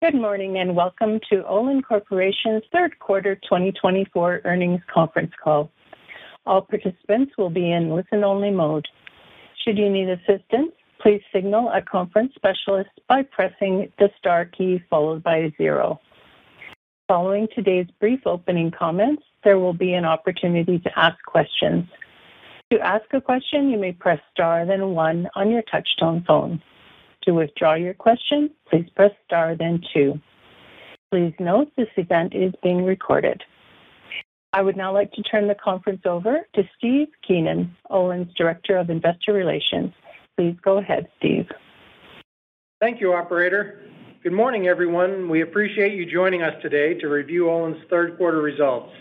Good morning and welcome to Olin Corporation's third quarter 2024 earnings conference call. All participants will be in listen-only mode. Should you need assistance, please signal a conference specialist by pressing the star key followed by 0. Following today's brief opening comments, there will be an opportunity to ask questions. To ask a question, you may press star then 1 on your touch-tone phone. To withdraw your question, please press star then 2. Please note this event is being recorded. I would now like to turn the conference over to Steve Keenan, Olin's Director of Investor Relations. Please go ahead, Steve. Thank you, Operator. Good morning, everyone. We appreciate you joining us today to review Olin's third quarter results.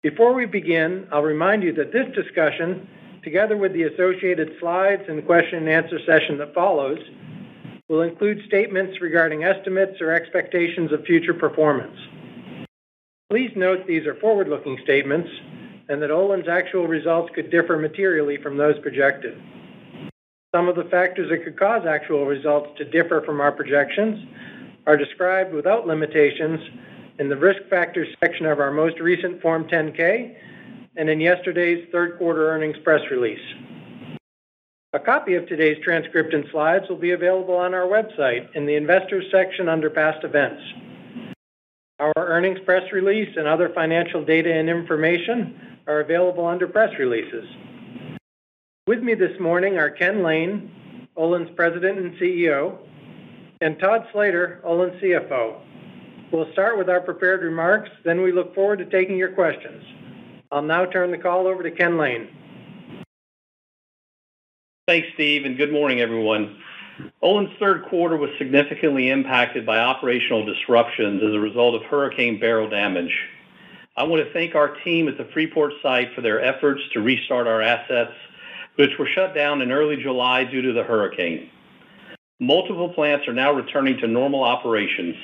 Before we begin, I'll remind you that this discussion, together with the associated slides and question and answer session that follows, will include statements regarding estimates or expectations of future performance. Please note these are forward-looking statements and that Olin's actual results could differ materially from those projected. Some of the factors that could cause actual results to differ from our projections are described without limitations in the Risk Factors section of our most recent Form 10-K and in yesterday's third quarter earnings press release. A copy of today's transcript and slides will be available on our website in the Investors section under Past Events. Our earnings press release and other financial data and information are available under Press Releases. With me this morning are Ken Lane, Olin's President and CEO, and Todd Slater, Olin's CFO. We'll start with our prepared remarks, then we look forward to taking your questions. I'll now turn the call over to Ken Lane. Thanks, Steve, and good morning, everyone. Olin's third quarter was significantly impacted by operational disruptions as a result of Hurricane Beryl damage. I want to thank our team at the Freeport site for their efforts to restart our assets, which were shut down in early July due to the hurricane. Multiple plants are now returning to normal operations.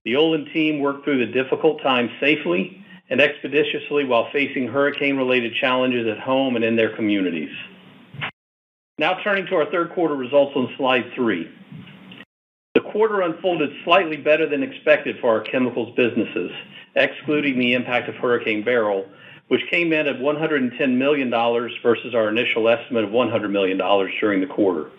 The Olin team worked through the difficult time safely and expeditiously while facing hurricane-related challenges at home and in their communities. Now turning to our third quarter results on slide 3. The quarter unfolded slightly better than expected for our chemicals businesses, excluding the impact of Hurricane Beryl, which came in at $110 million versus our initial estimate of $100 million during the quarter.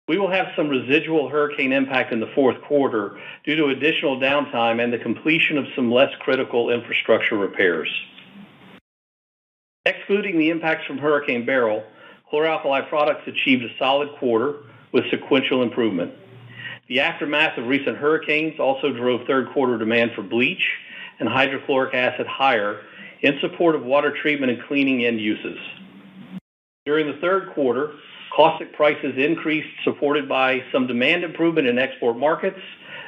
We will have some residual hurricane impact in the fourth quarter due to additional downtime and the completion of some less critical infrastructure repairs. Excluding the impacts from Hurricane Beryl, chlor-alkali products achieved a solid quarter with sequential improvement. The aftermath of recent hurricanes also drove third quarter demand for bleach and hydrochloric acid higher in support of water treatment and cleaning end uses. During the third quarter, caustic prices increased, supported by some demand improvement in export markets,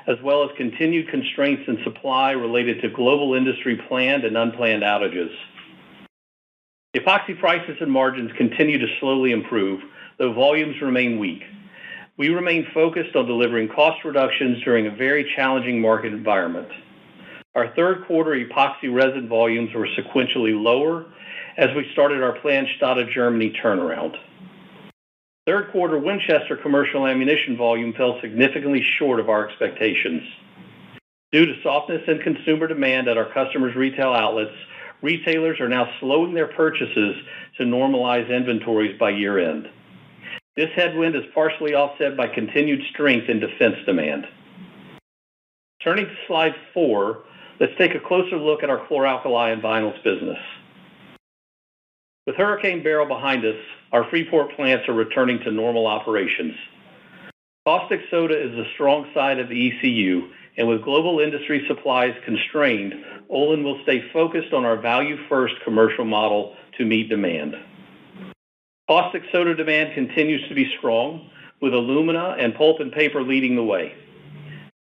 as well as continued constraints in supply related to global industry planned and unplanned outages. Epoxy prices and margins continue to slowly improve, though volumes remain weak. We remain focused on delivering cost reductions during a very challenging market environment. Our third quarter epoxy resin volumes were sequentially lower as we started our planned Stade, Germany turnaround. Third quarter Winchester commercial ammunition volume fell significantly short of our expectations. Due to softness in consumer demand at our customers' retail outlets, retailers are now slowing their purchases to normalize inventories by year-end. This headwind is partially offset by continued strength in defense demand. Turning to slide 4, let's take a closer look at our chlor-alkali and vinyls business. With Hurricane Beryl behind us, our Freeport plants are returning to normal operations. Caustic soda is the strong side of the ECU, and with global industry supplies constrained, Olin will stay focused on our value-first commercial model to meet demand. Caustic soda demand continues to be strong, with alumina and pulp and paper leading the way.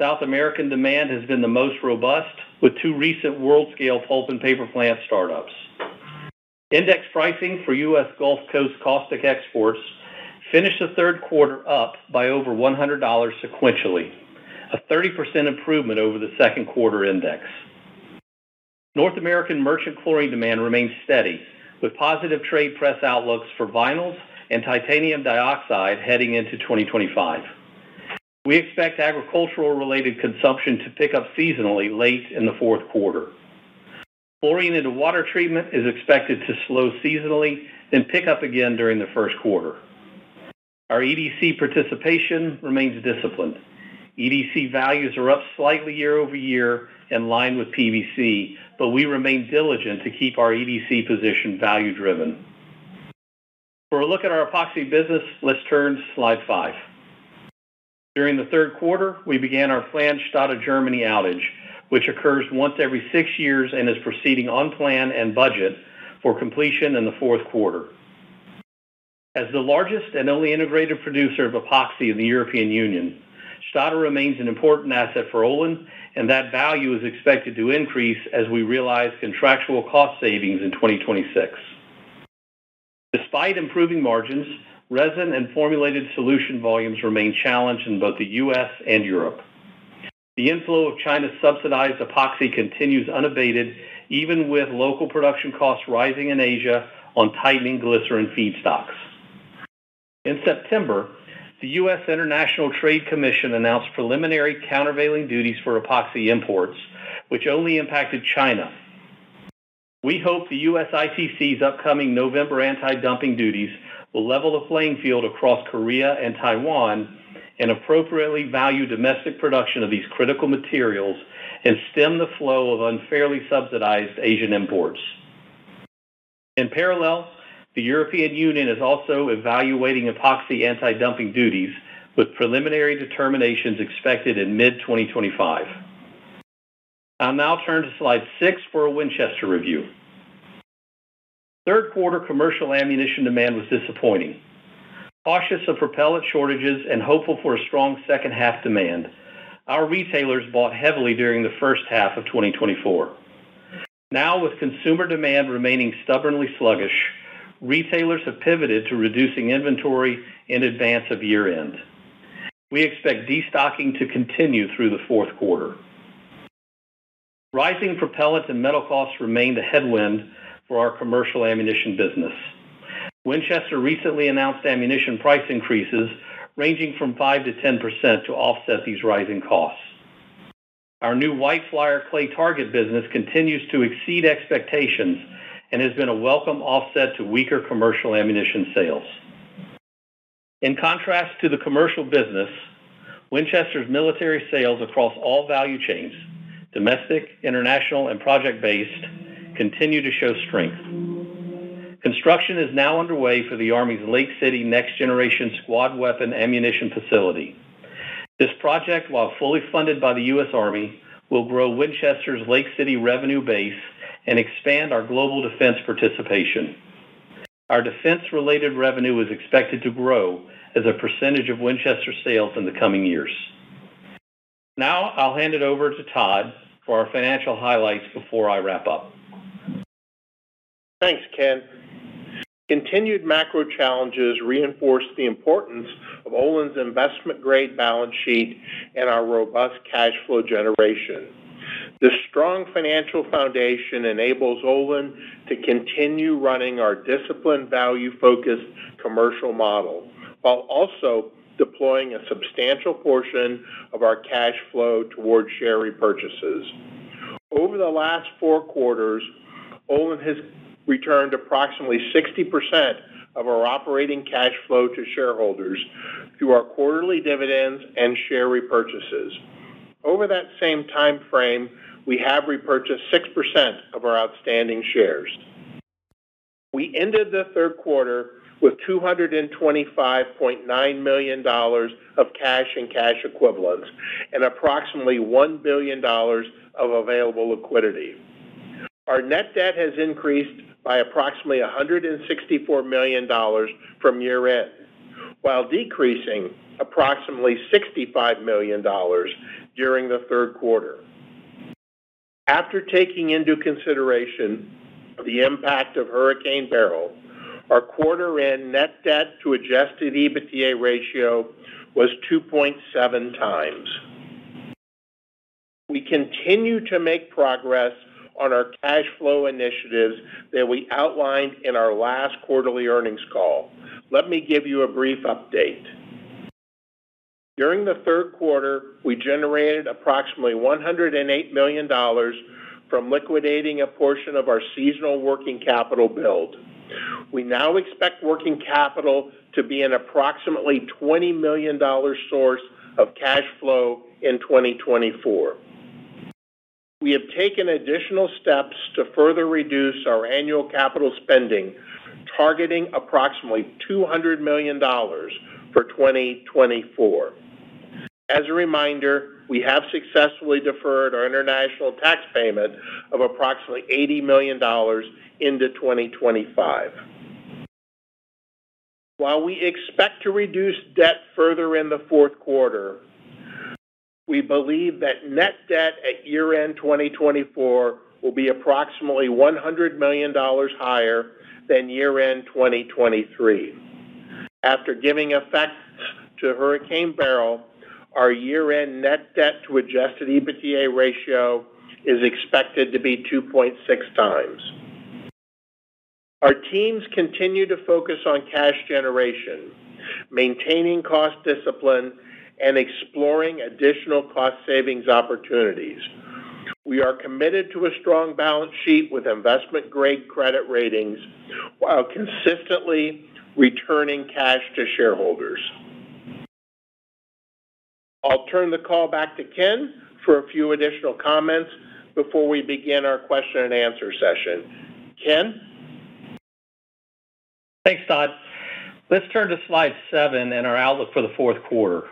South American demand has been the most robust, with 2 recent world-scale pulp and paper plant startups. Index pricing for U.S. Gulf Coast caustic exports finished the third quarter up by over $100 sequentially, a 30% improvement over the second quarter index. North American merchant chlorine demand remains steady, with positive trade press outlooks for vinyls and titanium dioxide heading into 2025. We expect agricultural-related consumption to pick up seasonally late in the fourth quarter. Fluorine into water treatment is expected to slow seasonally, then pick up again during the first quarter. Our EDC participation remains disciplined. EDC values are up slightly year over year in line with PVC, but we remain diligent to keep our EDC position value-driven. For a look at our epoxy business, let's turn to slide 5. During the third quarter, we began our planned Stade, Germany outage, which occurs once every 6 years and is proceeding on plan and budget for completion in the fourth quarter. As the largest and only integrated producer of epoxy in the European Union, Stade remains an important asset for Olin, and that value is expected to increase as we realize contractual cost savings in 2026. Despite improving margins, resin and formulated solution volumes remain challenged in both the U.S. and Europe. The inflow of China's subsidized epoxy continues unabated, even with local production costs rising in Asia on tightening glycerin feedstocks. In September, the U.S. International Trade Commission announced preliminary countervailing duties for epoxy imports, which only impacted China. We hope the U.S. ITC's upcoming November anti-dumping duties will level the playing field across Korea and Taiwan and appropriately value domestic production of these critical materials and stem the flow of unfairly subsidized Asian imports. In parallel, the European Union is also evaluating epoxy anti-dumping duties, with preliminary determinations expected in mid-2025. I'll now turn to slide 6 for a Winchester review. Third quarter commercial ammunition demand was disappointing. Cautious of propellant shortages and hopeful for a strong second half demand, our retailers bought heavily during the first half of 2024. Now, with consumer demand remaining stubbornly sluggish, retailers have pivoted to reducing inventory in advance of year-end. We expect destocking to continue through the fourth quarter. Rising propellant and metal costs remained a headwind for our commercial ammunition business. Winchester recently announced ammunition price increases ranging from 5 to 10% to offset these rising costs. Our new White Flyer clay target business continues to exceed expectations and has been a welcome offset to weaker commercial ammunition sales. In contrast to the commercial business, Winchester's military sales across all value chains, domestic, international, and project-based, continue to show strength. Construction is now underway for the Army's Lake City Next Generation Squad Weapon Ammunition Facility. This project, while fully funded by the U.S. Army, will grow Winchester's Lake City revenue base and expand our global defense participation. Our defense-related revenue is expected to grow as a percentage of Winchester sales in the coming years. Now I'll hand it over to Todd for our financial highlights before I wrap up. Thanks, Ken. Continued macro challenges reinforce the importance of Olin's investment-grade balance sheet and our robust cash flow generation. This strong financial foundation enables Olin to continue running our disciplined, value-focused commercial model, while also deploying a substantial portion of our cash flow towards share repurchases. Over the last 4 quarters, Olin has returned approximately 60% of our operating cash flow to shareholders through our quarterly dividends and share repurchases. Over that same time frame, we have repurchased 6% of our outstanding shares. We ended the third quarter with $225.9 million of cash and cash equivalents and approximately $1 billion of available liquidity. Our net debt has increased by approximately $164 million from year-end, while decreasing approximately $65 million during the third quarter. After taking into consideration the impact of Hurricane Beryl, our quarter-end net debt to adjusted EBITDA ratio was 2.7 times. We continue to make progress on our cash flow initiatives that we outlined in our last quarterly earnings call. Let me give you a brief update. During the third quarter, we generated approximately $108 million from liquidating a portion of our seasonal working capital build. We now expect working capital to be an approximately $20 million source of cash flow in 2024. We have taken additional steps to further reduce our annual capital spending, targeting approximately $200 million for 2024. As a reminder, we have successfully deferred our international tax payment of approximately $80 million into 2025. While we expect to reduce debt further in the fourth quarter, we believe that net debt at year-end 2024 will be approximately $100 million higher than year-end 2023. After giving effect to Hurricane Beryl, our year-end net debt to adjusted EBITDA ratio is expected to be 2.6 times. Our teams continue to focus on cash generation, maintaining cost discipline, and exploring additional cost savings opportunities. We are committed to a strong balance sheet with investment-grade credit ratings while consistently returning cash to shareholders. I'll turn the call back to Ken for a few additional comments before we begin our question and answer session. Ken? Thanks, Todd. Let's turn to slide 7 and our outlook for the fourth quarter.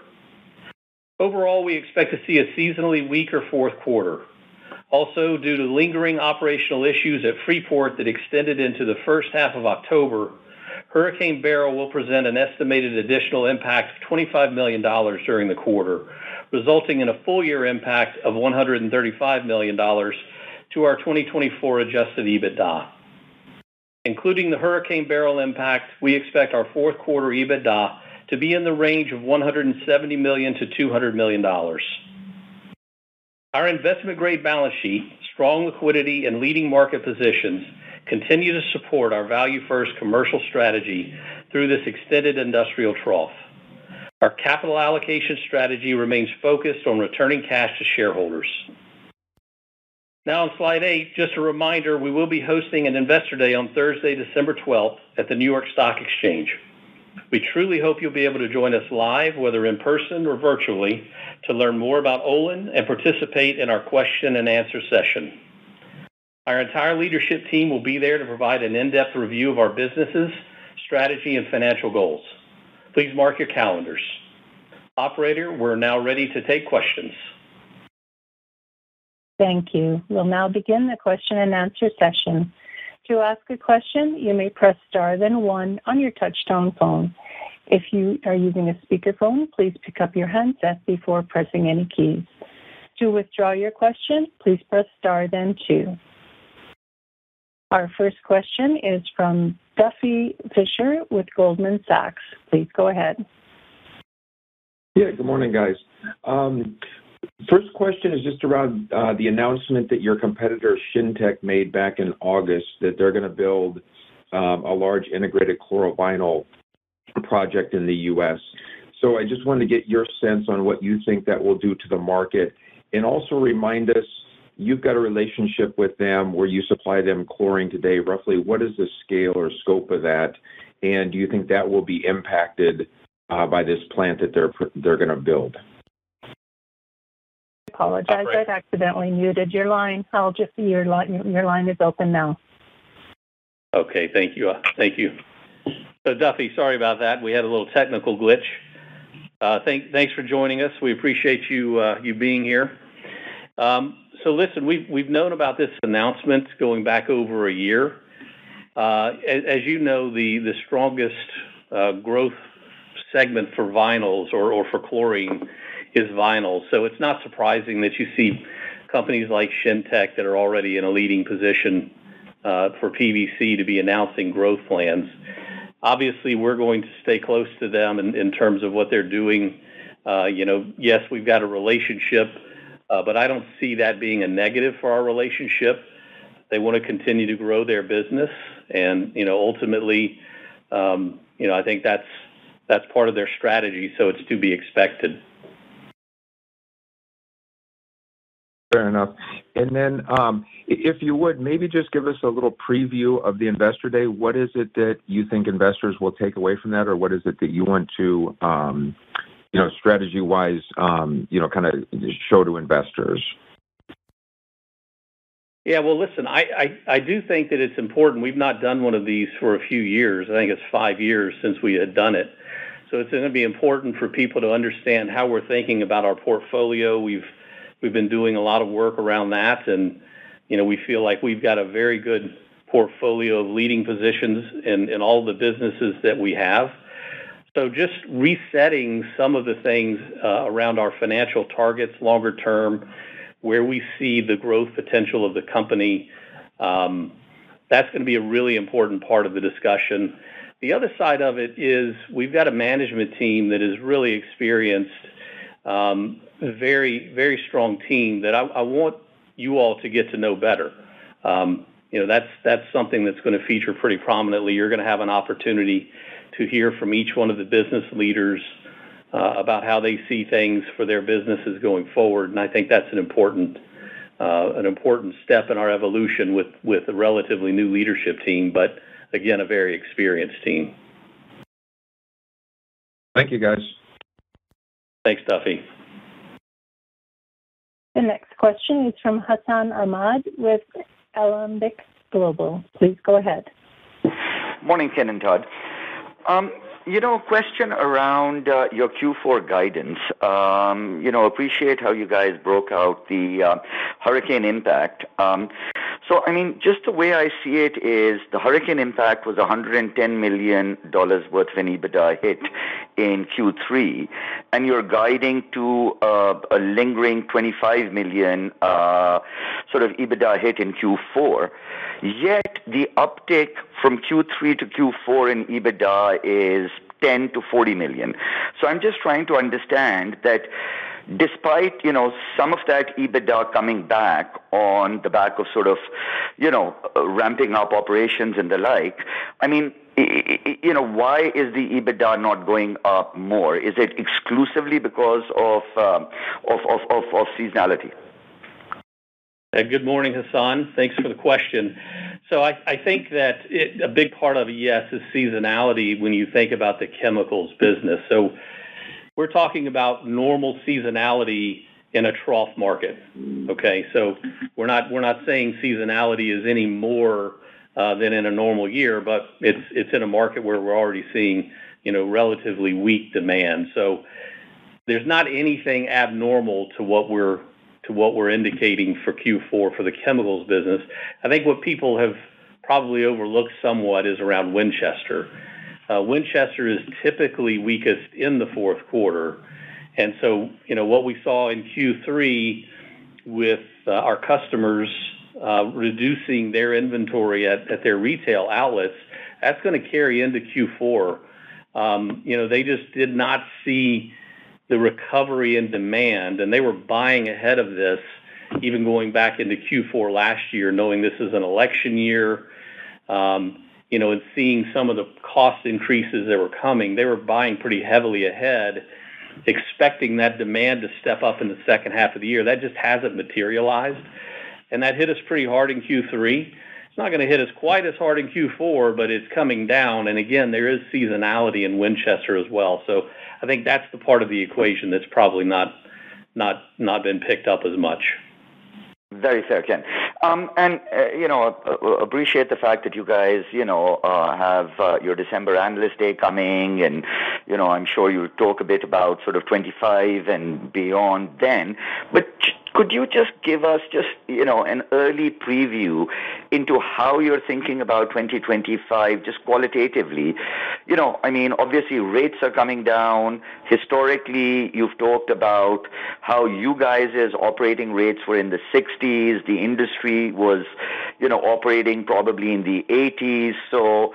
Overall, we expect to see a seasonally weaker fourth quarter. Also, due to lingering operational issues at Freeport that extended into the first half of October, Hurricane Beryl will present an estimated additional impact of $25 million during the quarter, resulting in a full-year impact of $135 million to our 2024 adjusted EBITDA. Including the Hurricane Beryl impact, we expect our fourth quarter EBITDA to be in the range of $170 million to $200 million. Our investment-grade balance sheet, strong liquidity, and leading market positions continue to support our value-first commercial strategy through this extended industrial trough. Our capital allocation strategy remains focused on returning cash to shareholders. Now on slide 8, just a reminder, we will be hosting an Investor Day on Thursday, December 12th at the New York Stock Exchange. We truly hope you'll be able to join us live, whether in person or virtually, to learn more about Olin and participate in our question and answer session. Our entire leadership team will be there to provide an in-depth review of our businesses, strategy, and financial goals. Please mark your calendars. Operator, we're now ready to take questions. Thank you. We'll now begin the question and answer session. To ask a question, you may press star then 1 on your touch-tone phone. If you are using a speakerphone, please pick up your handset before pressing any keys. To withdraw your question, please press star then 2. Our first question is from Duffy Fischer with Goldman Sachs. Please go ahead. Yeah, good morning, guys. First question is just around the announcement that your competitor Shintech made back in August that they're going to build a large integrated chlorovinyl project in the U.S. So I just wanted to get your sense on what you think that will do to the market, and also remind us, you've got a relationship with them where you supply them chlorine today. Roughly, what is the scale or scope of that, and do you think that will be impacted by this plant that they're going to build? I apologize. I'd accidentally muted your line. I'll just see your line is open now. Okay, thank you. So Duffy, sorry about that. We had a little technical glitch. Thanks for joining us. We appreciate you being here. So listen, we've known about this announcement going back over a year. As you know, the strongest growth segment for vinyls or for chlorine is vinyl. So it's not surprising that you see companies like Shintech that are already in a leading position for PVC to be announcing growth plans. Obviously, we're going to stay close to them in terms of what they're doing. Yes, we've got a relationship, but I don't see that being a negative for our relationship. They want to continue to grow their business, and ultimately, I think that's part of their strategy. So it's to be expected. Fair enough. And then, if you would, maybe just give us a little preview of the Investor Day. What is it that you think investors will take away from that, or what is it that you want to, strategy-wise, kind of show to investors? Yeah, well, listen, I do think that it's important. We've not done one of these for a few years. I think it's 5 years since we had done it. So it's going to be important for people to understand how we're thinking about our portfolio. We've been doing a lot of work around that, and we feel like we've got a very good portfolio of leading positions in all the businesses that we have. So just resetting some of the things around our financial targets longer term, where we see the growth potential of the company, that's going to be a really important part of the discussion. The other side of it is we've got a management team that is really experienced, very, very strong team that I want you all to get to know better. That's something that's going to feature pretty prominently. You're going to have an opportunity to hear from each one of the business leaders about how they see things for their businesses going forward, and I think that's an important step in our evolution with a relatively new leadership team, but again, a very experienced team. Thank you, guys. Thanks, Duffy. The next question is from Hassan Ahmad with Alembic Global. Please go ahead. Morning, Ken and Todd. Question around your Q4 guidance. Appreciate how you guys broke out the hurricane impact. Just the way I see it is the hurricane impact was $110 million worth of an EBITDA hit in Q3, and you're guiding to a lingering $25 million sort of EBITDA hit in Q4. Yet the uptick from Q3 to Q4 in EBITDA is $10 to $40 million. So I'm just trying to understand that despite, some of that EBITDA coming back on the back of sort of, ramping up operations and the like, why is the EBITDA not going up more? Is it exclusively because of seasonality? Good morning, Hassan. Thanks for the question. So I think that a big part of it, yes, is seasonality when you think about the chemicals business. So we're talking about normal seasonality in a trough market. Okay, so we're not saying seasonality is any more than in a normal year, but it's in a market where we're already seeing relatively weak demand. So there's not anything abnormal to what we're indicating for Q4 for the chemicals business. I think what people have probably overlooked somewhat is around Winchester. Winchester is typically weakest in the fourth quarter. And so, what we saw in Q3 with our customers reducing their inventory at their retail outlets, that's going to carry into Q4. They just did not see the recovery in demand, and they were buying ahead of this, even going back into Q4 last year, knowing this is an election year, and seeing some of the cost increases that were coming. They were buying pretty heavily ahead, expecting that demand to step up in the second half of the year. That just hasn't materialized, and that hit us pretty hard in Q3. It's not going to hit us quite as hard in Q4, but it's coming down. And again, there is seasonality in Winchester as well. So I think that's the part of the equation that's probably not been picked up as much. Very fair, Ken. Appreciate the fact that you guys, have your December Analyst Day coming, and, I'm sure you talk a bit about sort of 25 and beyond then. But could you just give us an early preview into how you're thinking about 2025, just qualitatively? Obviously rates are coming down. Historically, you've talked about how you guys' operating rates were in the 60s. The industry was, operating probably in the 80s. So,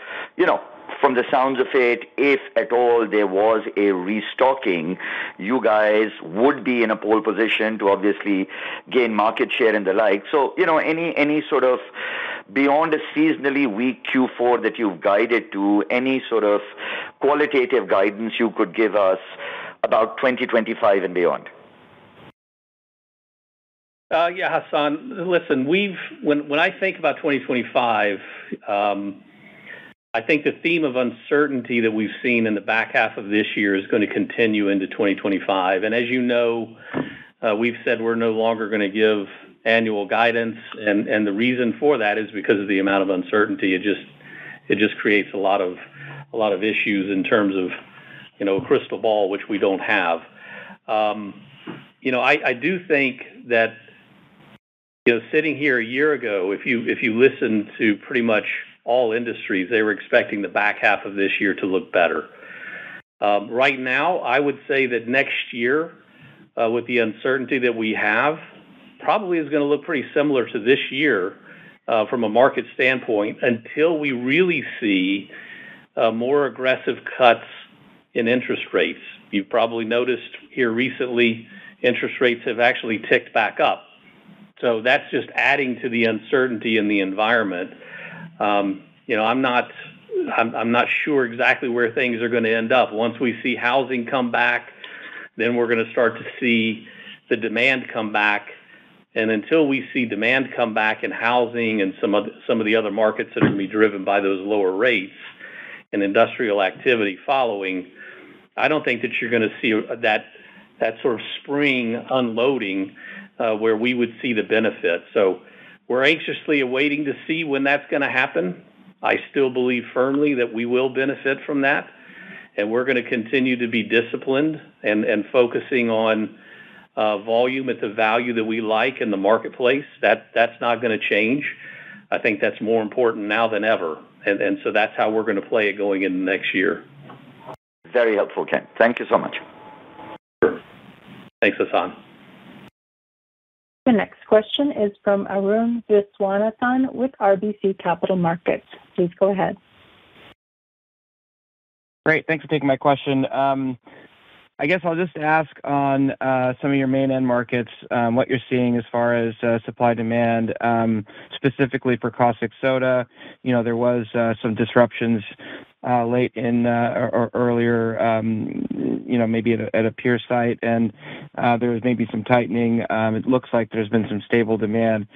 from the sounds of it, if at all there was a restocking, you guys would be in a pole position to obviously gain market share and the like. So, any sort of beyond a seasonally weak Q4 that you've guided to, any sort of qualitative guidance you could give us about 2025 and beyond? Yeah, Hassan. Listen, when I think about 2025, I think the theme of uncertainty that we've seen in the back half of this year is going to continue into 2025. And as you know, we've said we're no longer going to give annual guidance, and the reason for that is because of the amount of uncertainty. It just creates a lot of issues in terms of a crystal ball, which we don't have. I do think that sitting here a year ago, if you listen to pretty much all industries, they were expecting the back half of this year to look better. Right now, I would say that next year, with the uncertainty that we have, probably is going to look pretty similar to this year from a market standpoint until we really see more aggressive cuts in interest rates. You've probably noticed here recently, interest rates have actually ticked back up. So that's just adding to the uncertainty in the environment. I'm not sure exactly where things are going to end up. Once we see housing come back, then we're going to start to see the demand come back. And until we see demand come back in housing and some of the other markets that are going to be driven by those lower rates and industrial activity following, I don't think that you're going to see that sort of spring unloading where we would see the benefit. So we're anxiously awaiting to see when that's going to happen. I still believe firmly that we will benefit from that, and we're going to continue to be disciplined and focusing on volume at the value that we like in the marketplace. That's not going to change. I think that's more important now than ever, and so that's how we're going to play it going into next year. Very helpful, Ken. Thank you so much. Sure. Thanks, Hassan. The next question is from Arun Viswanathan with RBC Capital Markets. Please go ahead. Great. Thanks for taking my question. I guess I'll just ask on some of your main end markets, what you're seeing as far as supply-demand, specifically for caustic soda. There was some disruptions late in or earlier, maybe at a peer site, and there was maybe some tightening. It looks like there's been some stable demand.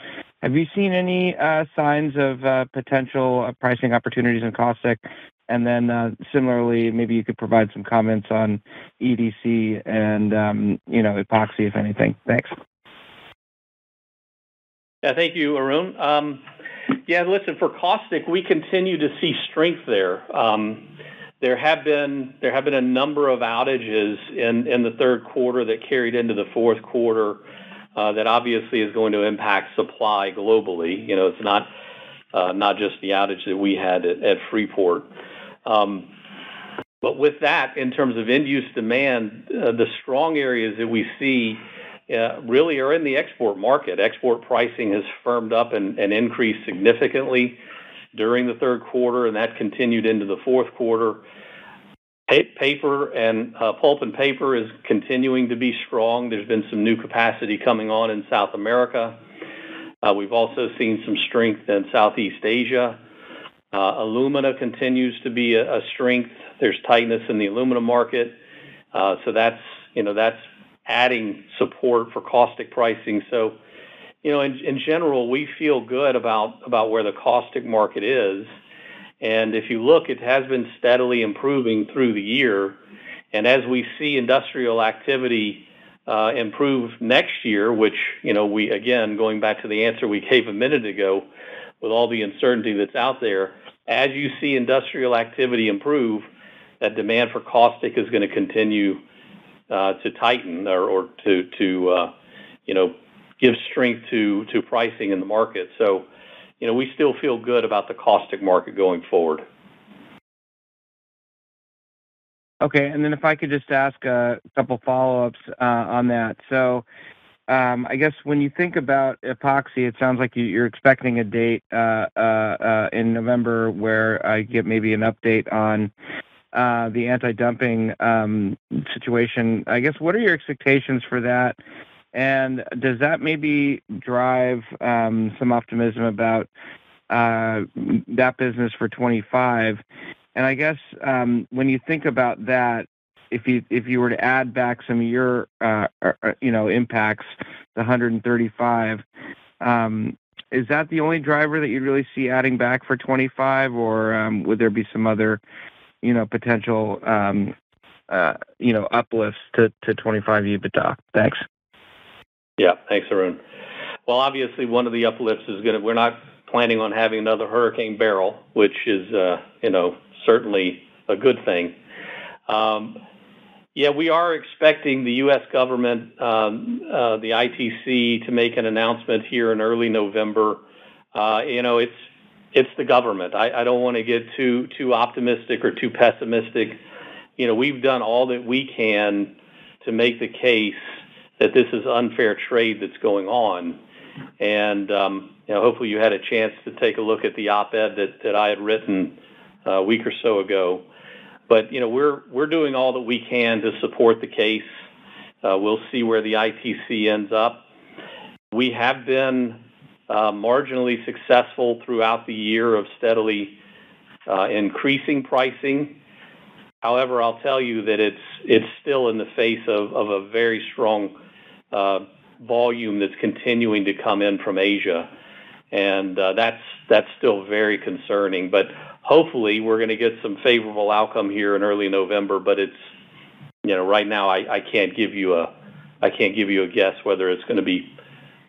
Have you seen any signs of potential pricing opportunities in caustic? And then similarly, maybe you could provide some comments on EDC and, epoxy, if anything. Thanks. Yeah, thank you, Arun. Listen, for caustic, we continue to see strength there. There have been a number of outages in the third quarter that carried into the fourth quarter that obviously is going to impact supply globally. It's not just the outage that we had at Freeport. But with that, in terms of end-use demand, the strong areas that we see really are in the export market. Export pricing has firmed up and increased significantly during the third quarter, and that continued into the fourth quarter. Paper and pulp and paper is continuing to be strong. There's been some new capacity coming on in South America. We've also seen some strength in Southeast Asia. Alumina continues to be a strength. There's tightness in the aluminum market, so that's adding support for caustic pricing. So, in general, we feel good about where the caustic market is. And if you look, it has been steadily improving through the year. And as we see industrial activity improve next year, which, we, again, going back to the answer we gave a minute ago, with all the uncertainty that's out there, as you see industrial activity improve, that demand for caustic is going to continue to tighten or to give strength to pricing in the market. So, we still feel good about the caustic market going forward. Okay, and then if I could just ask a couple follow-ups on that. So I guess when you think about epoxy, it sounds like you're expecting a date in November where I get maybe an update on the anti-dumping situation. I guess, what are your expectations for that? And does that maybe drive some optimism about that business for 25? And I guess when you think about that, if you were to add back some of your impacts, the 135, is that the only driver that you really see adding back for 25, or would there be some other potential uplifts to 25 EBITDA? Thanks. Yeah, thanks, Arun. Well, obviously, one of the uplifts is we're not planning on having another Hurricane Beryl, which is, certainly a good thing. We are expecting the U.S. government, the ITC, to make an announcement here in early November. It's the government. I don't want to get too optimistic or too pessimistic. We've done all that we can to make the case that this is unfair trade that's going on. And, hopefully you had a chance to take a look at the op-ed that I had written a week or so ago. But, we're doing all that we can to support the case. We'll see where the ITC ends up. We have been marginally successful throughout the year of steadily increasing pricing. However, I'll tell you that it's still in the face of a very strong volume that's continuing to come in from Asia, and that's still very concerning. But hopefully, we're going to get some favorable outcome here in early November. But it's right now I can't give you a guess whether it's going to be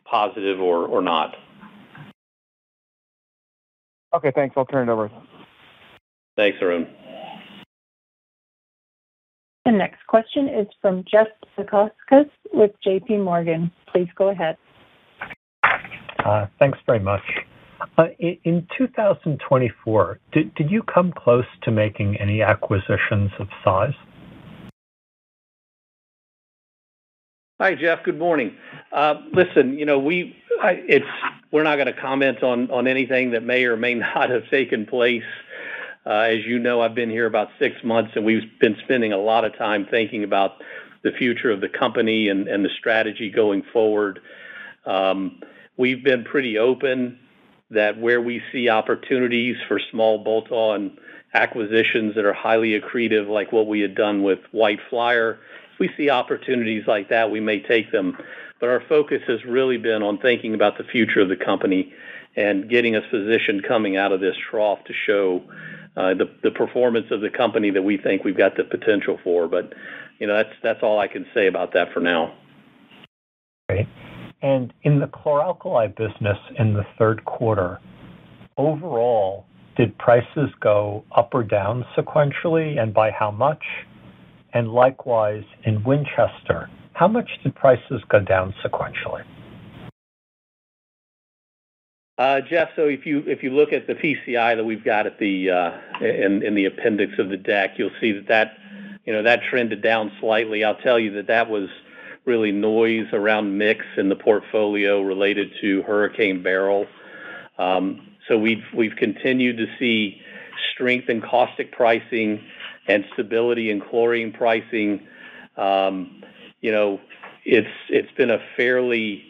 positive or not. Okay, thanks. I'll turn it over. Thanks, Arun. The next question is from Jeff Zekauskas with J.P. Morgan. Please go ahead. Thanks very much. In 2024, did you come close to making any acquisitions of size? Hi, Jeff. Good morning. Listen, we're not going to comment on anything that may or may not have taken place. As you know, I've been here about 6 months, and we've been spending a lot of time thinking about the future of the company and the strategy going forward. We've been pretty open that where we see opportunities for small bolt-on acquisitions that are highly accretive, like what we had done with White Flyer, if we see opportunities like that, we may take them. But our focus has really been on thinking about the future of the company and getting us positioned coming out of this trough to show the performance of the company that we think we've got the potential for. But, that's all I can say about that for now. Great. And in the chlor-alkali business in the third quarter, overall, did prices go up or down sequentially, and by how much? And likewise, in Winchester, how much did prices go down sequentially? Jeff, so if you look at the PCI that we've got at in the appendix of the deck, you'll see that trended down slightly. I'll tell you that was really noise around mix in the portfolio related to Hurricane Beryl. So we've continued to see strength in caustic pricing and stability in chlorine pricing. It's been a fairly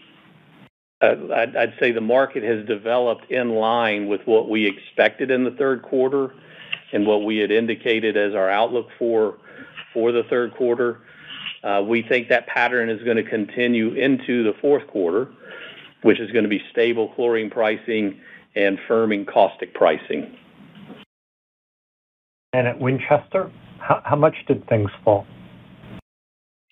I'd say the market has developed in line with what we expected in the third quarter and what we had indicated as our outlook for the third quarter. We think that pattern is going to continue into the fourth quarter, which is going to be stable chlorine pricing and firming caustic pricing. And at Winchester, how much did things fall?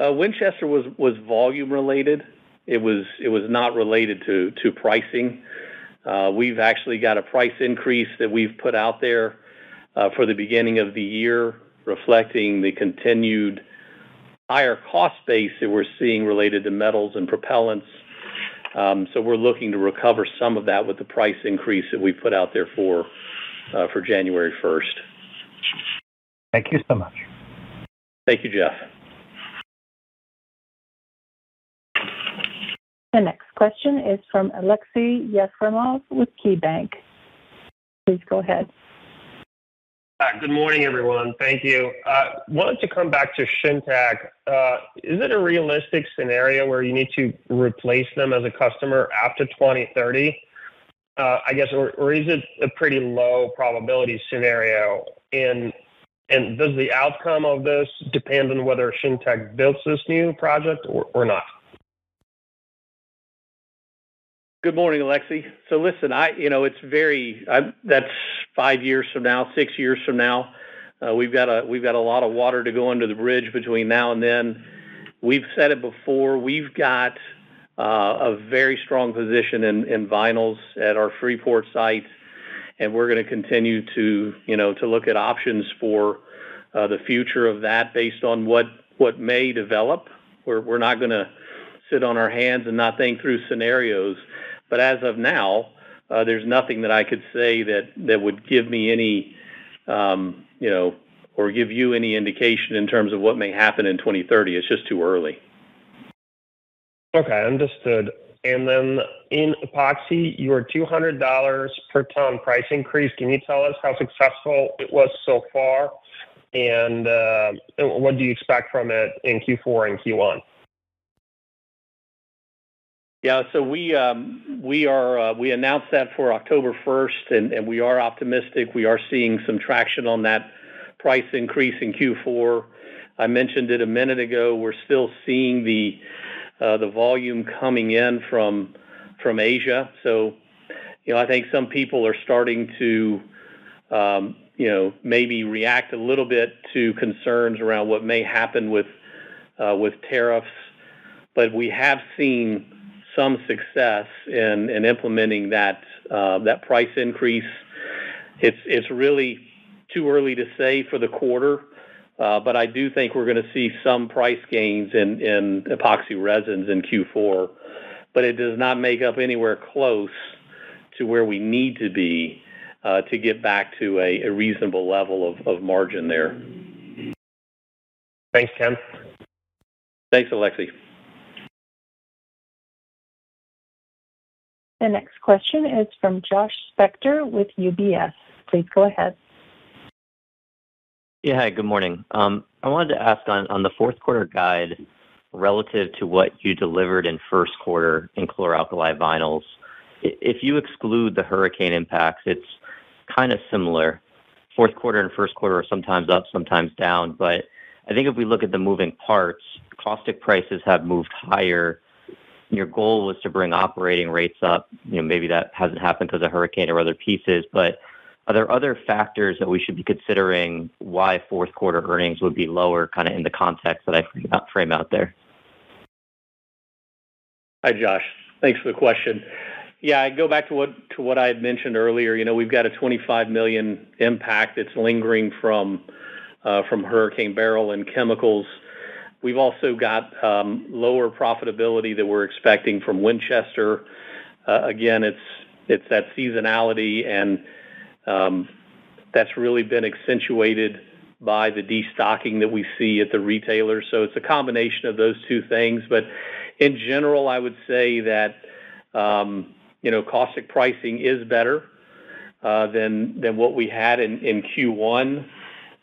Winchester was volume related. It was not related to pricing. We've actually got a price increase that we've put out there for the beginning of the year, reflecting the continued higher cost base that we're seeing related to metals and propellants. So we're looking to recover some of that with the price increase that we put out there for January 1st. Thank you so much. Thank you, Jeff. The next question is from Aleksey Yefremov with KeyBank. Please go ahead. Good morning, everyone. Thank you. Wanted to come back to Shintech. Is it a realistic scenario where you need to replace them as a customer after 2030? I guess, or is it a pretty low probability scenario? And And does the outcome of this depend on whether Shintech builds this new project or not? Good morning, Alexi. So listen, that's 5 years from now, 6 years from now. We've got a lot of water to go under the bridge between now and then. We've said it before. We've got a very strong position in vinyls at our Freeport site, and we're going to continue to look at options for the future of that based on what may develop. We're not going to sit on our hands and not think through scenarios. But as of now, there's nothing that I could say that would give me any, or give you any indication in terms of what may happen in 2030. It's just too early. Okay, understood. And then in epoxy, your $200 per ton price increase, can you tell us how successful it was so far? And what do you expect from it in Q4 and Q1? Yeah, so we announced that for October 1st, and we are optimistic. We are seeing some traction on that price increase in Q4. I mentioned it a minute ago. We're still seeing the volume coming in from Asia. So, I think some people are starting to, maybe react a little bit to concerns around what may happen with tariffs. But we have seen some success in implementing that price increase. It's really too early to say for the quarter. But I do think we're going to see some price gains in epoxy resins in Q4, but it does not make up anywhere close to where we need to be to get back to a reasonable level of margin there. Thanks, Ken. Thanks, Alexi. The next question is from Josh Spector with UBS. Please go ahead. Yeah, hi, good morning. I wanted to ask on the fourth quarter guide relative to what you delivered in first quarter in chlor-alkali vinyls. If you exclude the hurricane impacts, it's kind of similar. Fourth quarter and first quarter are sometimes up, sometimes down. But I think if we look at the moving parts, caustic prices have moved higher. Your goal was to bring operating rates up. Maybe that hasn't happened because of hurricane or other pieces, but are there other factors that we should be considering why fourth quarter earnings would be lower, kind of in the context that I frame out there? Hi, Josh. Thanks for the question. Yeah, I go back to what I had mentioned earlier. We've got a $25 million impact that's lingering from Hurricane Beryl and chemicals. We've also got lower profitability that we're expecting from Winchester. Again, it's that seasonality, and that's really been accentuated by the destocking that we see at the retailers. So it's a combination of those two things. But in general, I would say that caustic pricing is better than what we had in Q1.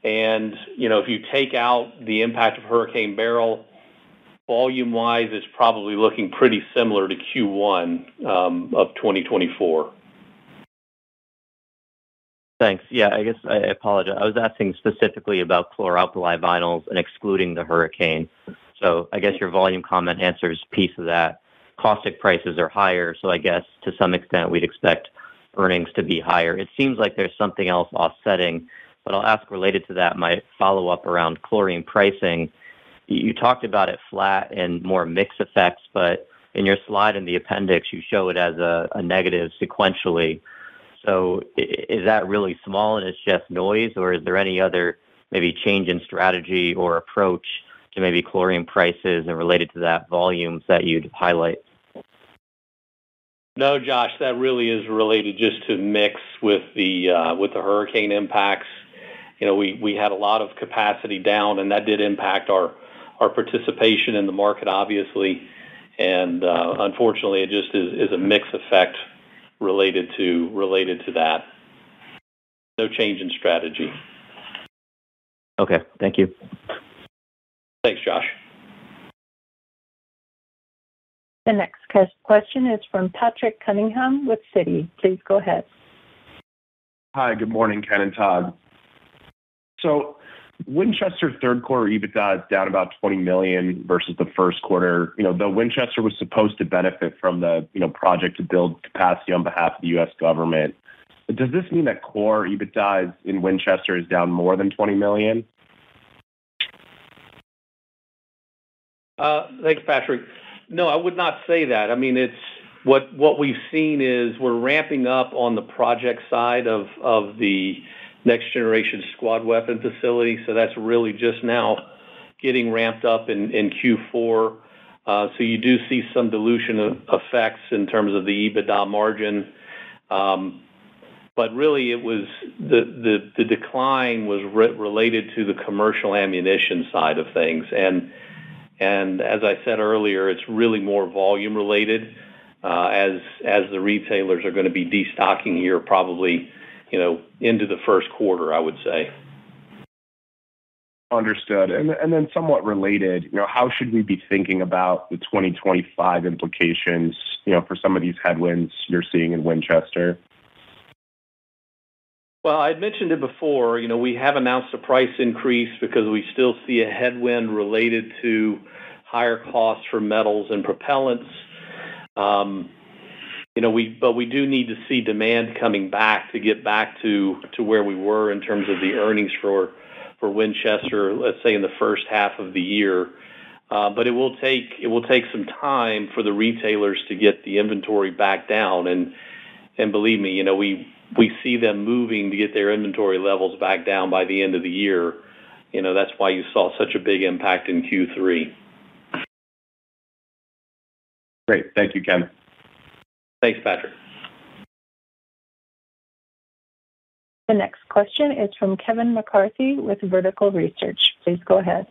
And, if you take out the impact of Hurricane Beryl, volume-wise, it's probably looking pretty similar to Q1 of 2024. Thanks. Yeah, I guess I apologize. I was asking specifically about chlor-alkali vinyls and excluding the hurricane. So I guess your volume comment answers a piece of that. Caustic prices are higher, so I guess to some extent we'd expect earnings to be higher. It seems like there's something else offsetting. But I'll ask related to that, my follow-up around chlorine pricing. You talked about it flat and more mix effects, but in your slide in the appendix, you show it as a negative sequentially. So is that really small and it's just noise, or is there any other maybe change in strategy or approach to maybe chlorine prices and related to that volumes that you'd highlight? No, Josh, that really is related just to mix with the hurricane impacts. We had a lot of capacity down, and that did impact our participation in the market, obviously. And unfortunately, it just is a mix effect related to that. No change in strategy. Okay, thank you. Thanks, Josh. The next question is from Patrick Cunningham with Citi. Please go ahead. Hi, good morning, Ken and Todd. So Winchester third quarter EBITDA is down about $20 million versus the first quarter. Though Winchester was supposed to benefit from the, project to build capacity on behalf of the U.S. government. Does this mean that core EBITDA in Winchester is down more than $20 million? Thanks, Patrick. No, I would not say that. I mean, it's what we've seen is we're ramping up on the project side of the next generation squad weapon facility. So that's really just now getting ramped up in Q4. So you do see some dilution effects in terms of the EBITDA margin. But really it was the decline was related to the commercial ammunition side of things. And as I said earlier, it's really more volume related, as the retailers are going to be destocking here probably, into the first quarter, I would say. Understood. And then somewhat related, how should we be thinking about the 2025 implications, for some of these headwinds you're seeing in Winchester? Well, I mentioned it before, we have announced a price increase because we still see a headwind related to higher costs for metals and propellants. But we do need to see demand coming back to get back to where we were in terms of the earnings for Winchester, let's say in the first half of the year. But it will take some time for the retailers to get the inventory back down. And believe me, we see them moving to get their inventory levels back down by the end of the year. That's why you saw such a big impact in Q3. Great. Thank you, Ken. Thanks, Patrick. The next question is from Kevin McCarthy with Vertical Research. Please go ahead.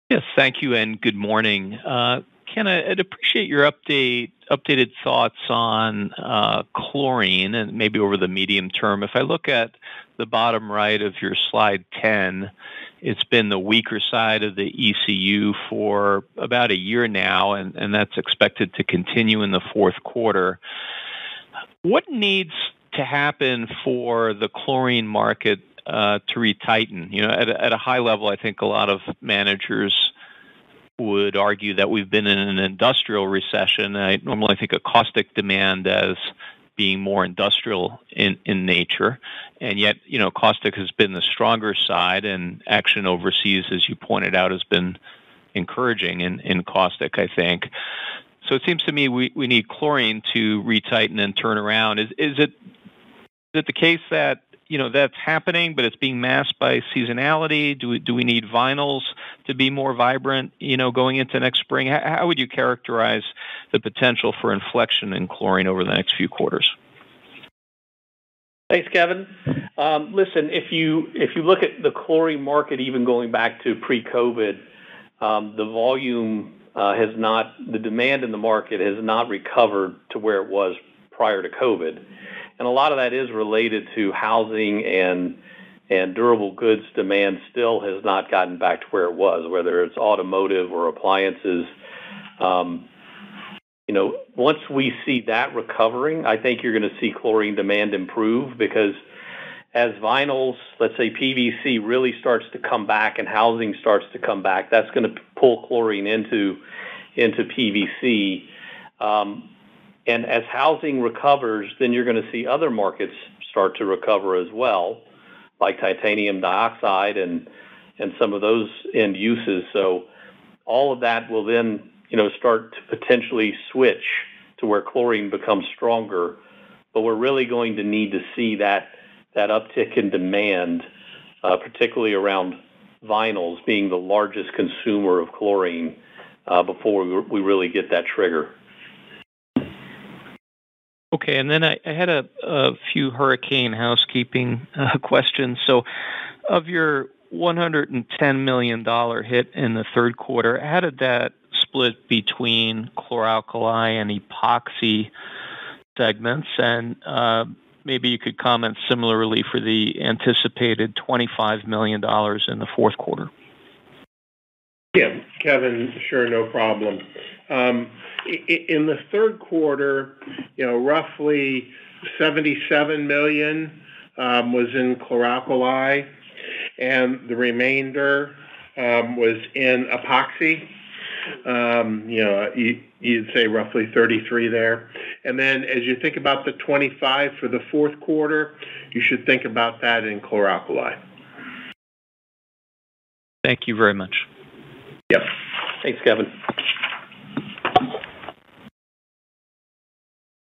Yes, thank you, and good morning. Ken, I'd appreciate your updated thoughts on chlorine and maybe over the medium term. If I look at the bottom right of your slide 10, it's been the weaker side of the ECU for about a year now, and that's expected to continue in the fourth quarter. What needs to happen for the chlorine market to retighten? At a high level, I think a lot of managers would argue that we've been in an industrial recession. I normally think of caustic demand as being more industrial in nature, and yet caustic has been the stronger side, and action overseas, as you pointed out, has been encouraging in caustic, I think. So it seems to me we need chlorine to retighten and turn around. Is it the case that that's happening, but it's being masked by seasonality? Do we need vinyls to be more vibrant, going into next spring? How would you characterize the potential for inflection in chlorine over the next few quarters? Thanks, Kevin. Listen, if you look at the chlorine market, even going back to pre-COVID, the volume the demand in the market has not recovered to where it was prior to COVID. And a lot of that is related to housing and durable goods demand still has not gotten back to where it was, whether it's automotive or appliances. Once we see that recovering, I think you're going to see chlorine demand improve, because as vinyls, let's say PVC, really starts to come back and housing starts to come back, that's going to pull chlorine into PVC. And as housing recovers, then you're going to see other markets start to recover as well, like titanium dioxide and some of those end uses. So all of that will then, start to potentially switch to where chlorine becomes stronger. But we're really going to need to see that uptick in demand, particularly around vinyls being the largest consumer of chlorine, before we really get that trigger. Okay, and then I had a few hurricane housekeeping questions. So of your $110 million hit in the third quarter, how did that split between chlor-alkali and epoxy segments? And maybe you could comment similarly for the anticipated $25 million in the fourth quarter. Yeah, Kevin, sure, no problem. In the third quarter, roughly $77 million was in chlor-alkali, and the remainder was in epoxy. You'd say roughly 33 there. And then as you think about the 25 for the fourth quarter, you should think about that in chlor-alkali. Thank you very much. Yep. Thanks, Kevin.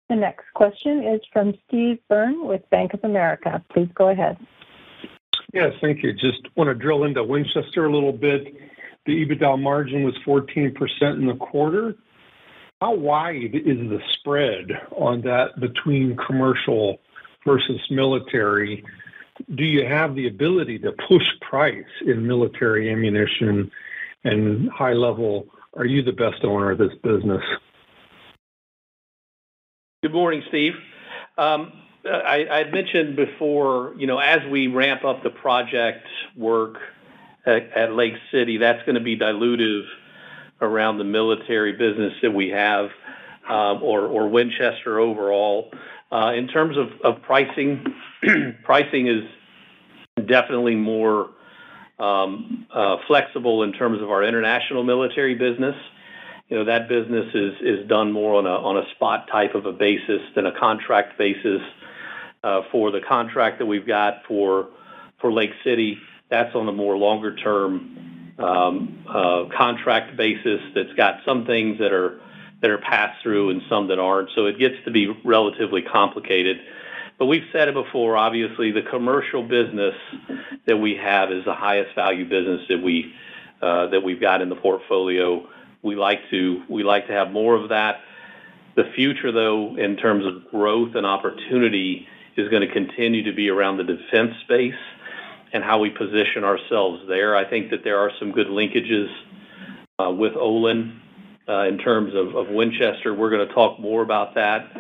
The next question is from Steve Byrne with Bank of America. Please go ahead. Yes, thank you. Just want to drill into Winchester a little bit. The EBITDA margin was 14% in the quarter. How wide is the spread on that between commercial versus military? Do you have the ability to push price in military ammunition? And high level, are you the best owner of this business? Good morning, Steve. I mentioned before, as we ramp up the project work at Lake City, that's going to be dilutive around the military business that we have, or Winchester overall. In terms of pricing, pricing is definitely more flexible in terms of our international military business. That business is done more on a spot type of a basis than a contract basis. For the contract that we've got for Lake City, that's on a more longer term contract basis that's got some things that are passed through and some that aren't. So it gets to be relatively complicated. But we've said it before, obviously the commercial business that we have is the highest value business that we've got in the portfolio. We like to have more of that. The future, though, in terms of growth and opportunity, is going to continue to be around the defense space and how we position ourselves there. I think that there are some good linkages with Olin in terms of Winchester. We're going to talk more about that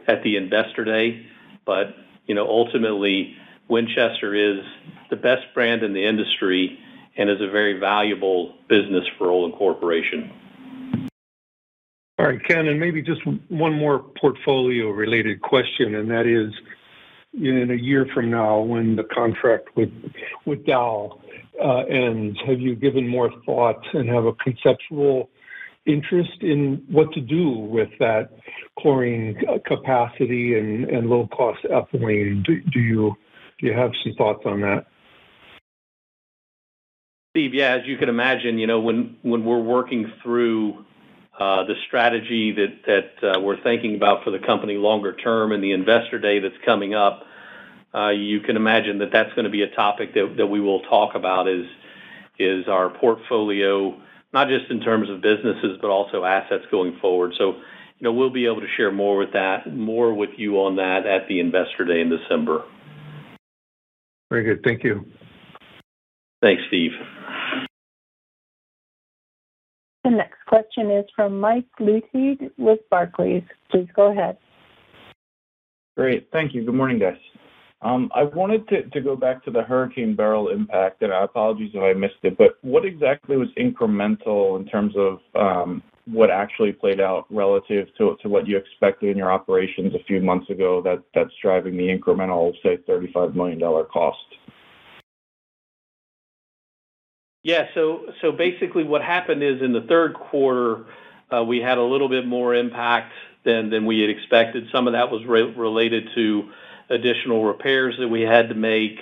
at the Investor Day. But, ultimately, Winchester is the best brand in the industry and is a very valuable business for Olin Corporation. All right, Ken, and maybe just one more portfolio-related question, and that is, in a year from now, when the contract with Dow ends, have you given more thought and have a conceptual interest in what to do with that chlorine capacity and low-cost ethylene? Do you have some thoughts on that? Steve, yeah, as you can imagine, when we're working through the strategy that we're thinking about for the company longer term and the Investor Day that's coming up, you can imagine that that's going to be a topic that we will talk about is our portfolio, not just in terms of businesses, but also assets going forward. So, we'll be able to share more with you on that at the Investor Day in December. Very good. Thank you. Thanks, Steve. The next question is from Mike Leithead with Barclays. Please go ahead. Great. Thank you. Good morning, guys. I wanted to go back to the Hurricane Beryl impact, and apologies if I missed it, but what exactly was incremental in terms of what actually played out relative to what you expected in your operations a few months ago that's driving the incremental, say, $35 million cost? Yeah, so basically what happened is in the third quarter, we had a little bit more impact than we had expected. Some of that was related to additional repairs that we had to make.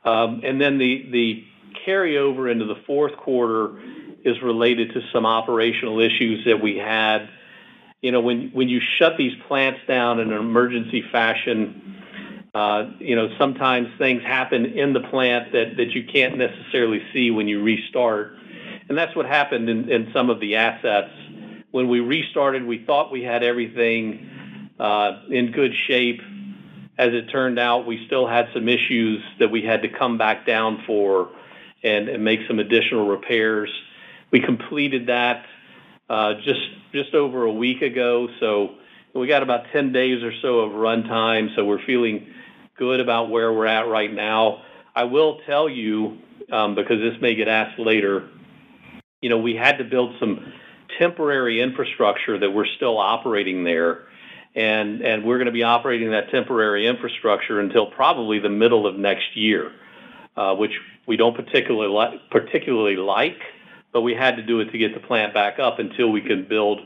And then the carryover into the fourth quarter is related to some operational issues that we had. When you shut these plants down in an emergency fashion, sometimes things happen in the plant that you can't necessarily see when you restart. And that's what happened in some of the assets. When we restarted, we thought we had everything in good shape. As it turned out, we still had some issues that we had to come back down for and make some additional repairs. We completed that just over a week ago. So we got about 10 days or so of runtime. So we're feeling good about where we're at right now. I will tell you, because this may get asked later, we had to build some temporary infrastructure that we're still operating there. And we're going to be operating that temporary infrastructure until probably the middle of next year. which we don't particularly like, but we had to do it to get the plant back up until we could build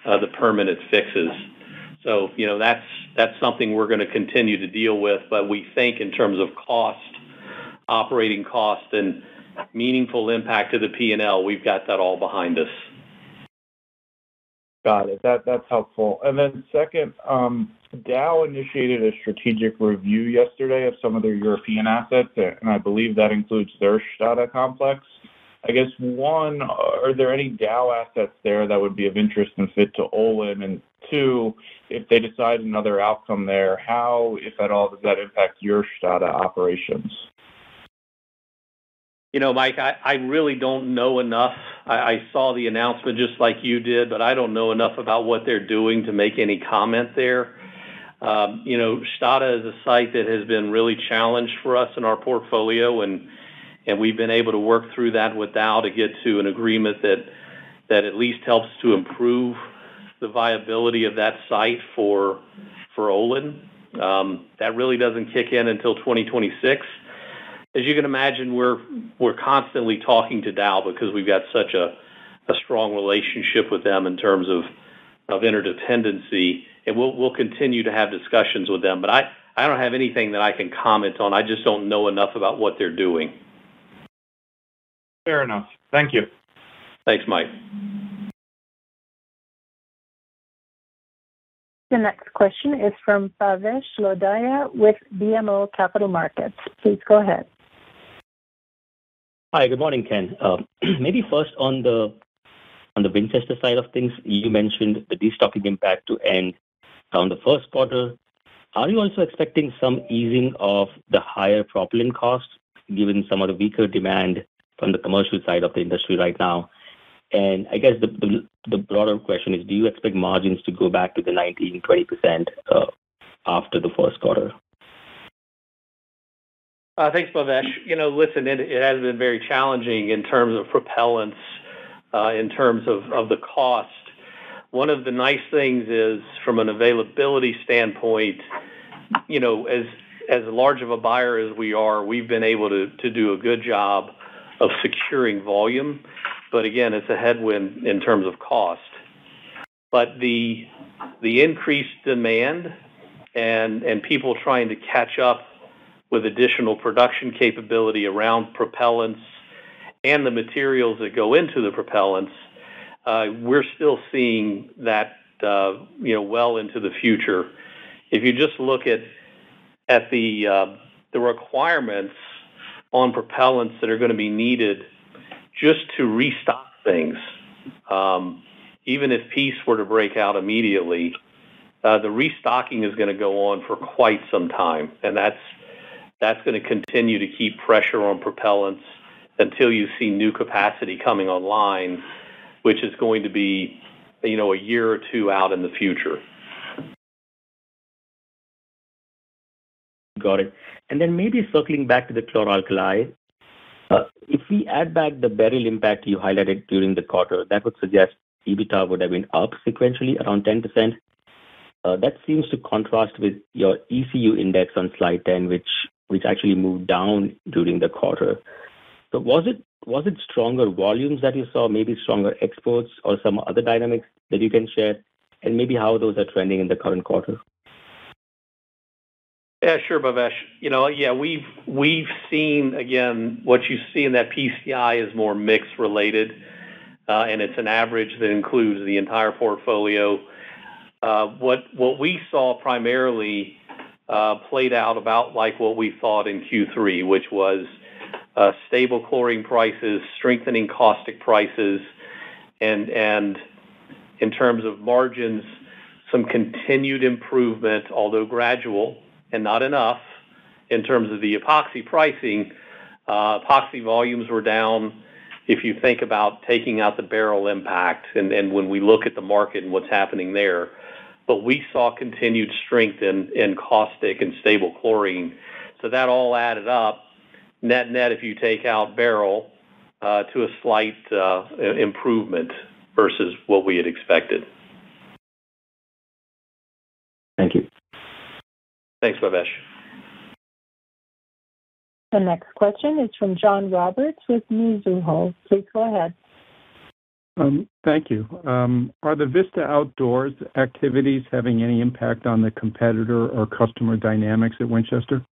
the permanent fixes. So, that's something we're going to continue to deal with, but we think in terms of cost, operating cost, and meaningful impact to the P&L, we've got that all behind us. Got it. That's helpful. And then second, Dow initiated a strategic review yesterday of some of their European assets, and I believe that includes their Stade complex. I guess, one, are there any Dow assets there that would be of interest and fit to Olin? And two, if they decide another outcome there, how, if at all, does that impact your Stade operations? Mike, I really don't know enough. I saw the announcement just like you did, but I don't know enough about what they're doing to make any comment there. Stade is a site that has been really challenged for us in our portfolio, and we've been able to work through that with Dow to get to an agreement that at least helps to improve the viability of that site for Olin. That really doesn't kick in until 2026. As you can imagine, we're constantly talking to Dow because we've got such a strong relationship with them in terms of interdependency, and we'll continue to have discussions with them. But I don't have anything that I can comment on. I just don't know enough about what they're doing. Fair enough. Thank you. Thanks, Mike. The next question is from Bhavesh Lodaya with BMO Capital Markets. Please go ahead. Hi, good morning, Ken. Maybe first on the Winchester side of things, you mentioned the destocking impact to end around the first quarter. Are you also expecting some easing of the higher propellant costs, given some of the weaker demand from the commercial side of the industry right now? And I guess the broader question is, do you expect margins to go back to the 19-20% after the first quarter? Thanks, Bhavesh. Listen, it has been very challenging in terms of propellants, in terms of the cost. One of the nice things is, from an availability standpoint, as large of a buyer as we are, we've been able to do a good job of securing volume. But again, it's a headwind in terms of cost. But the increased demand and people trying to catch up with additional production capability around propellants and the materials that go into the propellants, we're still seeing that well into the future. If you just look at the requirements on propellants that are going to be needed just to restock things, even if peace were to break out immediately, the restocking is going to go on for quite some time, and that's going to continue to keep pressure on propellants until you see new capacity coming online, which is going to be, a year or two out in the future. Got it. And then maybe circling back to the chlor-alkali, if we add back the beryl impact you highlighted during the quarter, that would suggest EBITDA would have been up sequentially around 10%. That seems to contrast with your ECU index on slide 10, which actually moved down during the quarter. So was it stronger volumes that you saw, maybe stronger exports, or some other dynamics that you can share, and maybe how those are trending in the current quarter? Yeah, sure, Bhavesh. We've seen, again, what you see in that PCI is more mix related, and it's an average that includes the entire portfolio. What we saw primarily played out about like what we thought in Q3, which was stable chlorine prices, strengthening caustic prices, and in terms of margins, some continued improvement, although gradual and not enough. In terms of the epoxy pricing, epoxy volumes were down. If you think about taking out the beryl impact, and when we look at the market and what's happening there, but we saw continued strength in caustic and stable chlorine. So that all added up, net, if you take out beryl, to a slight improvement versus what we had expected. Thank you. Thanks, Bhavesh. The next question is from John Roberts with Mizuho. Please go ahead. Thank you. Are the Vista Outdoors activities having any impact on the competitor or customer dynamics at Winchester?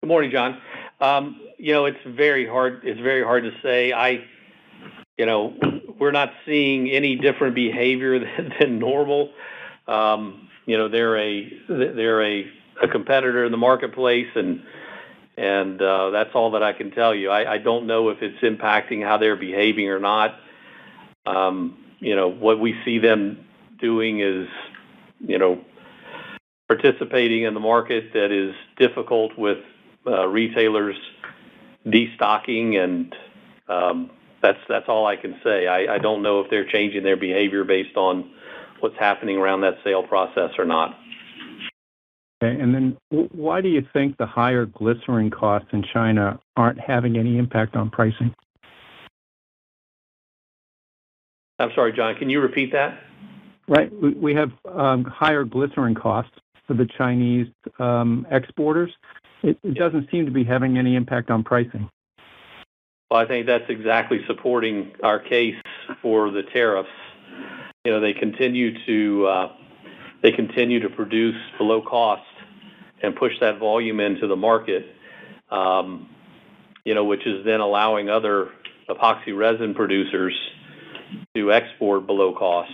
Good morning, John. It's very hard. It's very hard to say. We're not seeing any different behavior than normal. They're a competitor in the marketplace, and that's all that I can tell you. I don't know if it's impacting how they're behaving or not. What we see them doing is, participating in the market that is difficult with retailers destocking, and that's all I can say. I don't know if they're changing their behavior based on what's happening around that sale process or not. Okay, and then why do you think the higher glycerin costs in China aren't having any impact on pricing? I'm sorry, John, can you repeat that? Right, we have higher glycerin costs for the Chinese exporters. It doesn't seem to be having any impact on pricing. Well, I think that's exactly supporting our case for the tariffs. They continue to produce below cost and push that volume into the market, which is then allowing other epoxy resin producers to export below cost.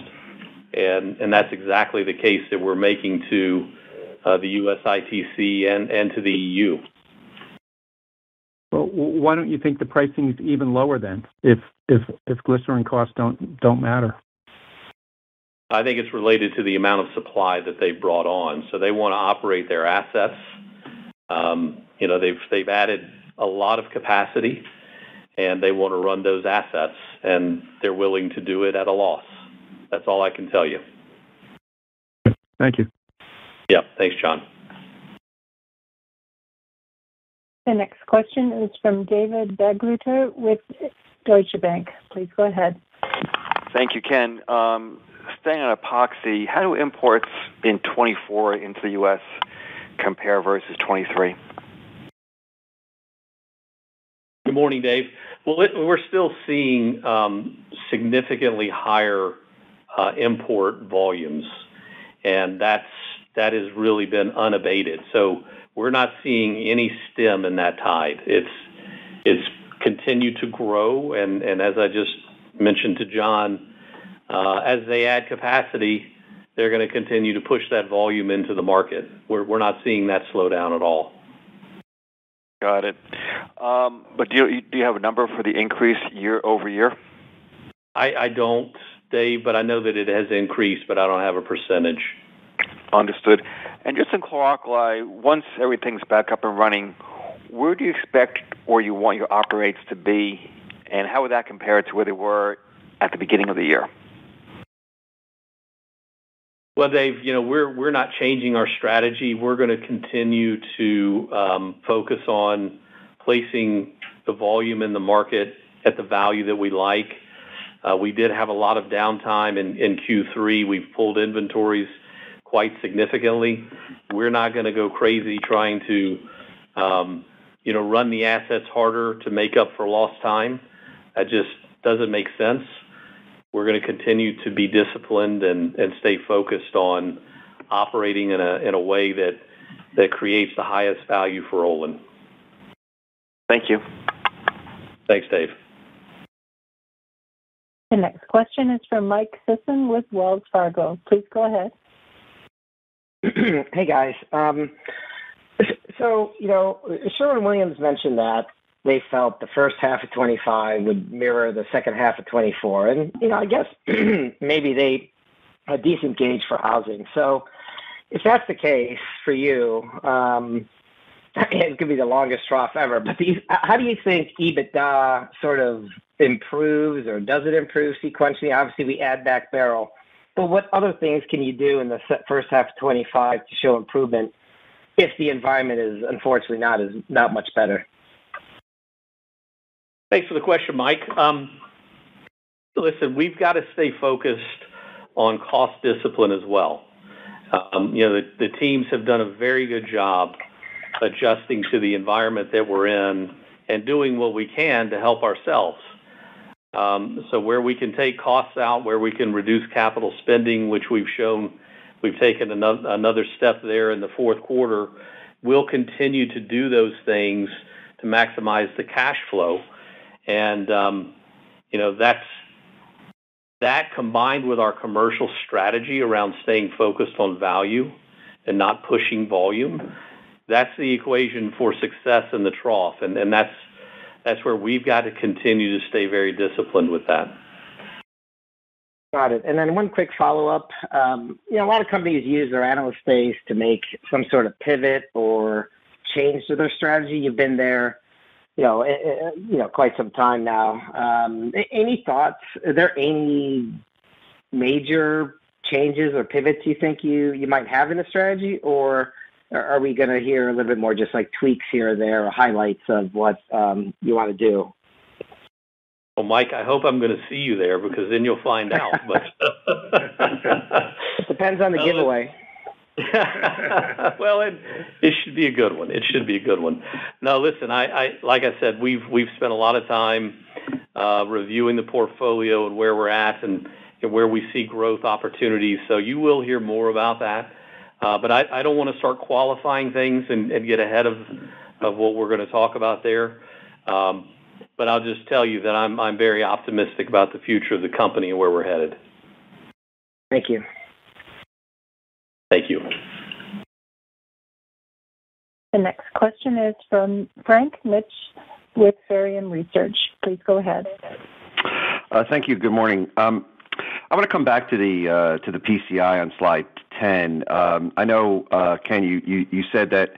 And that's exactly the case that we're making to the US ITC and to the EU. Well, why don't you think the pricing is even lower then, if glycerin costs don't matter? I think it's related to the amount of supply that they brought on. So they want to operate their assets. They've added a lot of capacity, and they want to run those assets, and they're willing to do it at a loss. That's all I can tell you. Thank you. Yeah, thanks, John. The next question is from David Begleiter with Deutsche Bank. Please go ahead. Thank you, Ken. Staying on epoxy, how do imports in 24 into the U.S. compare versus 23? Good morning, Dave. Well, we're still seeing significantly higher import volumes, and that has really been unabated. So we're not seeing any stem in that tide. It's continued to grow, and as I just mentioned to John, as they add capacity, they're going to continue to push that volume into the market. We're not seeing that slow down at all. Got it. But do you have a number for the increase year over year? I don't, Dave, but I know that it has increased, but I don't have a percentage. Understood. And just in chlor-alkali, once everything's back up and running, where do you expect or you want your operates to be, and how would that compare to where they were at the beginning of the year? Well, Dave, we're not changing our strategy. We're going to continue to focus on placing the volume in the market at the value that we like. We did have a lot of downtime in Q3. We've pulled inventories quite significantly. We're not going to go crazy trying to, run the assets harder to make up for lost time. That just doesn't make sense. We're going to continue to be disciplined and stay focused on operating in a way that creates the highest value for Olin. Thank you. Thanks, Dave. The next question is from Mike Sisson with Wells Fargo. Please go ahead. Hey, guys. Sherwin-Williams mentioned that they felt the first half of 25 would mirror the second half of 24. And, I guess maybe they a decent gauge for housing. So if that's the case for you, it could be the longest trough ever. But how do you think EBITDA sort of improves, or does it improve sequentially? Obviously, we add back Beryl. But what other things can you do in the first half of 25 to show improvement if the environment is unfortunately not much better? Thanks for the question, Mike. Listen, we've got to stay focused on cost discipline as well. The teams have done a very good job adjusting to the environment that we're in and doing what we can to help ourselves. So where we can take costs out, where we can reduce capital spending, which we've shown we've taken another step there in the fourth quarter, we'll continue to do those things to maximize the cash flow. And, that combined with our commercial strategy around staying focused on value and not pushing volume, that's the equation for success in the trough. And that's where we've got to continue to stay very disciplined with that. Got it. And then one quick follow-up. A lot of companies use their analyst days to make some sort of pivot or change to their strategy. You've been there, quite some time now. Any thoughts? Are there any major changes or pivots you think you might have in the strategy, or are we going to hear a little bit more just like tweaks here or there or highlights of what you want to do? Well, Mike, I hope I'm going to see you there because then you'll find out. But it depends on the giveaway. Well, it should be a good one. It should be a good one. No, listen, I like I said, we've spent a lot of time reviewing the portfolio and where we're at and where we see growth opportunities. So you will hear more about that. But I don't want to start qualifying things and get ahead of what we're going to talk about there. But I'll just tell you that I'm very optimistic about the future of the company and where we're headed. Thank you. Thank you. The next question is from Frank Mitsch with Ferrium Research. Please go ahead. Thank you. Good morning. I want to come back to the PCI on slide 10. I know, Ken, you said that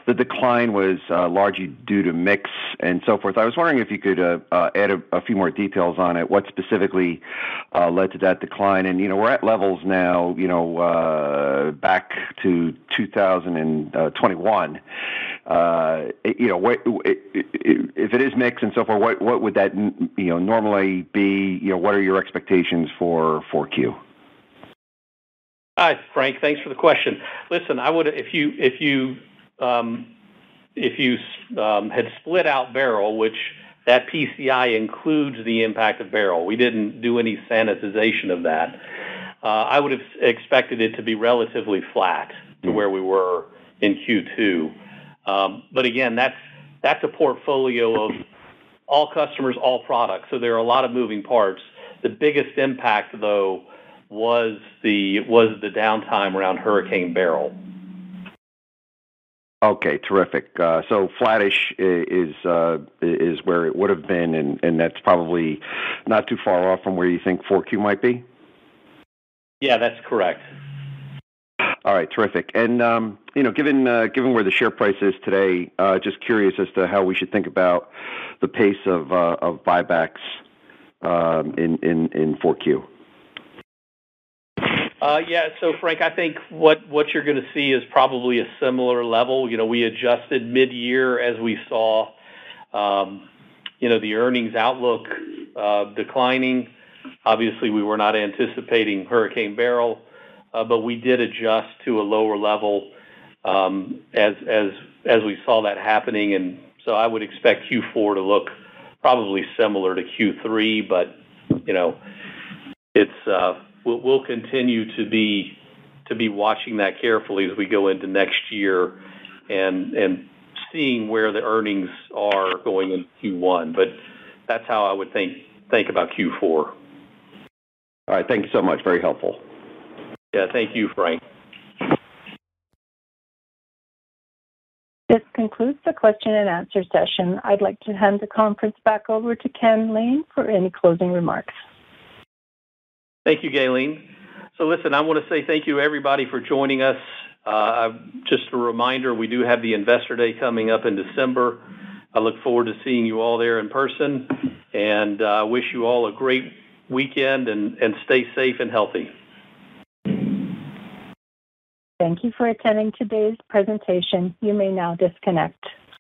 the decline was largely due to mix and so forth. I was wondering if you could add a few more details on it. What specifically led to that decline? And we're at levels now, back to 2021. If it is mix and so forth, what would that normally be? What are your expectations for 4Q? Hi, Frank. Thanks for the question. Listen, I would if you had split out barrel, which that PCI includes the impact of barrel. We didn't do any sanitization of that. I would have expected it to be relatively flat to where we were in Q2. But again, that's a portfolio of all customers, all products. So there are a lot of moving parts. The biggest impact, though, was the downtime around Hurricane Beryl. Okay, terrific. So flattish is where it would have been, and that's probably not too far off from where you think 4Q might be? Yeah, that's correct. All right, terrific. And given where the share price is today, just curious as to how we should think about the pace of buybacks in 4Q. So Frank, I think what you're going to see is probably a similar level. We adjusted mid-year as we saw, the earnings outlook declining. Obviously, we were not anticipating Hurricane Beryl, but we did adjust to a lower level as we saw that happening. And so I would expect Q4 to look probably similar to Q3, but it's we'll continue to be watching that carefully as we go into next year and seeing where the earnings are going in Q1. But that's how I would think about Q4. All right. Thank you so much. Very helpful. Yeah. Thank you, Frank. This concludes the question and answer session. I'd like to hand the conference back over to Ken Lane for any closing remarks. Thank you, Gayleen. So listen, I want to say thank you, everybody, for joining us. Just a reminder, we do have the Investor Day coming up in December. I look forward to seeing you all there in person, and I wish you all a great weekend and stay safe and healthy. Thank you for attending today's presentation. You may now disconnect.